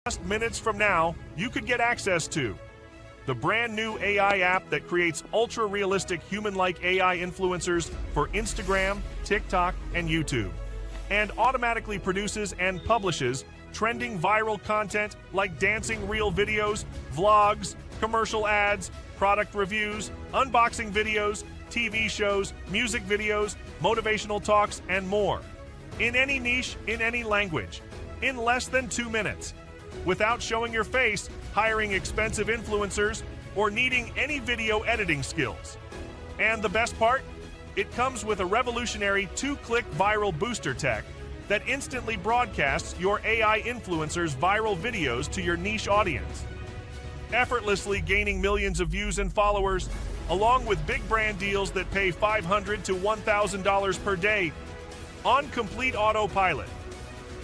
Just minutes from now, you could get access to the brand new AI app that creates ultra-realistic human-like AI influencers for Instagram, TikTok, and YouTube, and automatically produces and publishes trending viral content like dancing reel videos, vlogs, commercial ads, product reviews, unboxing videos, TV shows, music videos, motivational talks, and more. In any niche, in any language, in less than 2 minutes, without showing your face, hiring expensive influencers, or needing any video editing skills. And the best part? It comes with a revolutionary 2-click viral booster tech that instantly broadcasts your AI influencers' viral videos to your niche audience, effortlessly gaining millions of views and followers, along with big brand deals that pay $500 to $1,000 per day on complete autopilot.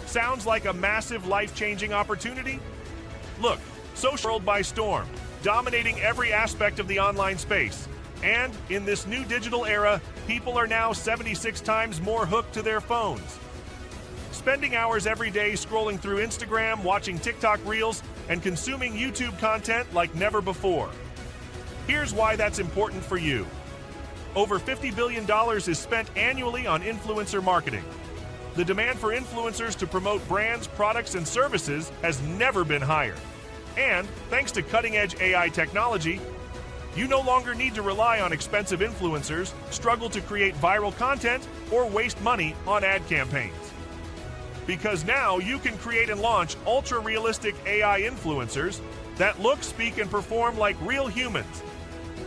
Sounds like a massive life-changing opportunity? Look, social world by storm, dominating every aspect of the online space. And in this new digital era, people are now 76 times more hooked to their phones, spending hours every day scrolling through Instagram, watching TikTok reels, and consuming YouTube content like never before. Here's why that's important for you. Over $50 billion is spent annually on influencer marketing. The demand for influencers to promote brands, products, and services has never been higher. And thanks to cutting-edge AI technology, you no longer need to rely on expensive influencers, struggle to create viral content, or waste money on ad campaigns. Because now you can create and launch ultra-realistic AI influencers that look, speak, and perform like real humans,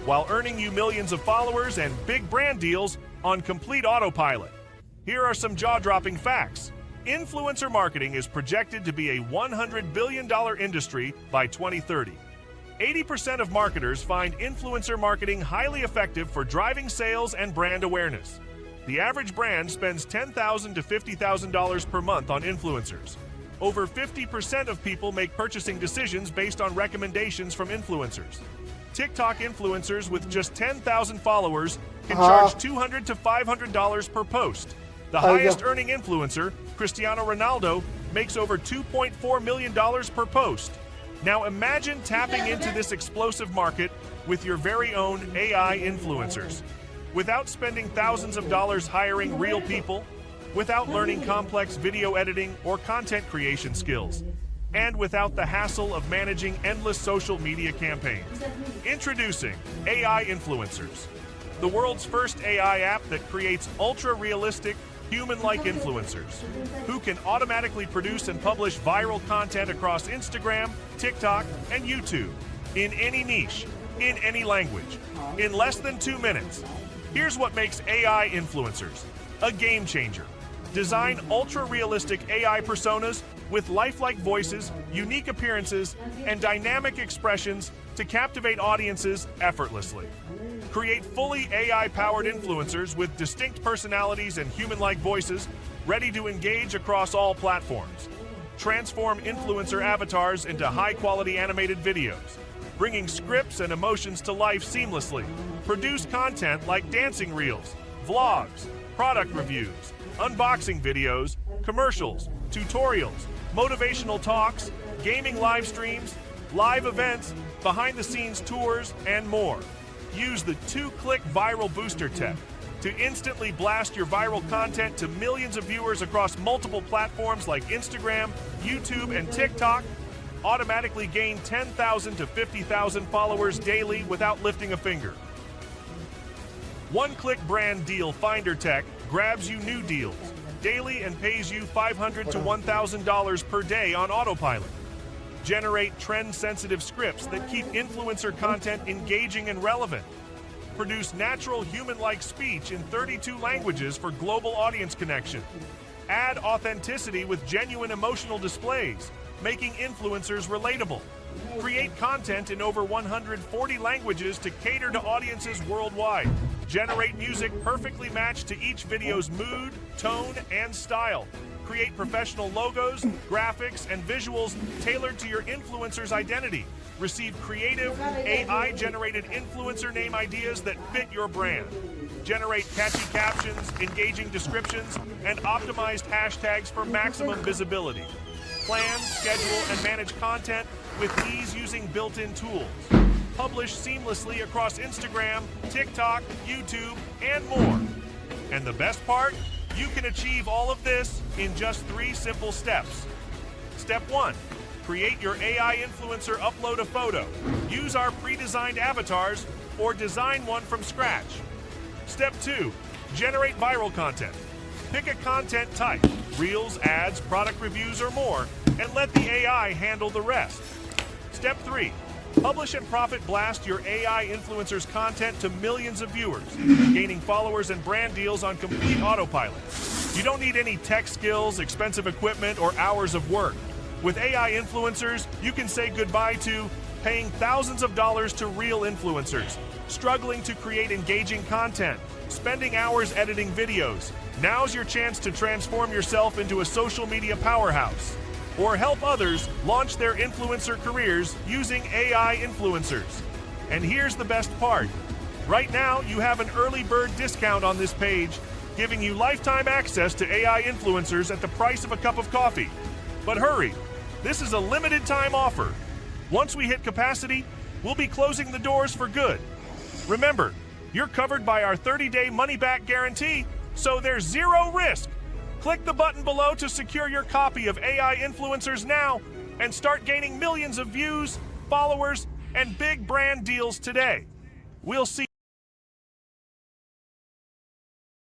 while earning you millions of followers and big brand deals on complete autopilot. Here are some jaw-dropping facts. Influencer marketing is projected to be a $100 billion industry by 2030. 80% of marketers find influencer marketing highly effective for driving sales and brand awareness. The average brand spends $10,000 to $50,000 per month on influencers. Over 50% of people make purchasing decisions based on recommendations from influencers. TikTok influencers with just 10,000 followers can charge $200 to $500 per post. The highest earning influencer, Cristiano Ronaldo, makes over $2.4 million per post. Now imagine tapping into this explosive market with your very own AI influencers, without spending thousands of dollars hiring real people, without learning complex video editing or content creation skills, and without the hassle of managing endless social media campaigns. Introducing AI Influencers, the world's first AI app that creates ultra-realistic, human-like influencers who can automatically produce and publish viral content across Instagram, TikTok, and YouTube in any niche, in any language, in less than 2 minutes. Here's what makes AI influencers a game changer. Design ultra-realistic AI personas with lifelike voices, unique appearances, and dynamic expressions to captivate audiences effortlessly. Create fully AI-powered influencers with distinct personalities and human-like voices, ready to engage across all platforms. Transform influencer avatars into high-quality animated videos, bringing scripts and emotions to life seamlessly. Produce content like dancing reels, vlogs, product reviews, unboxing videos, commercials, tutorials, motivational talks, gaming live streams, live events, behind-the-scenes tours, and more. Use the 2-click viral booster tech to instantly blast your viral content to millions of viewers across multiple platforms like Instagram, YouTube, and TikTok. Automatically gain 10,000 to 50,000 followers daily without lifting a finger. One-click brand deal finder tech grabs you new deals daily and pays you $500 to $1,000 per day on autopilot. Generate trend-sensitive scripts that keep influencer content engaging and relevant. Produce natural human-like speech in 32 languages for global audience connection. Add authenticity with genuine emotional displays, making influencers relatable. Create content in over 140 languages to cater to audiences worldwide. Generate music perfectly matched to each video's mood, tone, and style. Create professional logos, graphics, and visuals tailored to your influencer's identity. Receive creative, AI-generated influencer name ideas that fit your brand. Generate catchy captions, engaging descriptions, and optimized hashtags for maximum visibility. plan, schedule, and manage content with ease using built-in tools. Publish seamlessly across Instagram, TikTok, YouTube, and more. And the best part? You can achieve all of this in just 3 simple steps. Step 1. Create your AI influencer upload a photo. Use our pre-designed avatars or design one from scratch. Step 2. Generate viral content. Pick a content type, reels, ads, product reviews, or more, and let the AI handle the rest. Step 3. Publish and profit blast your AI influencer's content to millions of viewers, gaining followers and brand deals on complete autopilot. You don't need any tech skills, expensive equipment, or hours of work. With AI influencers, you can say goodbye to paying thousands of dollars to real influencers, struggling to create engaging content, spending hours editing videos. Now's your chance to transform yourself into a social media powerhouse, or help others launch their influencer careers using AI influencers. And here's the best part. Right now, you have an early bird discount on this page, giving you lifetime access to AI influencers at the price of a cup of coffee. But hurry, this is a limited time offer. Once we hit capacity, we'll be closing the doors for good. Remember, you're covered by our 30-day money-back guarantee, so there's zero risk. Click the button below to secure your copy of AI Influencers now and start gaining millions of views, followers, and big brand deals today. We'll see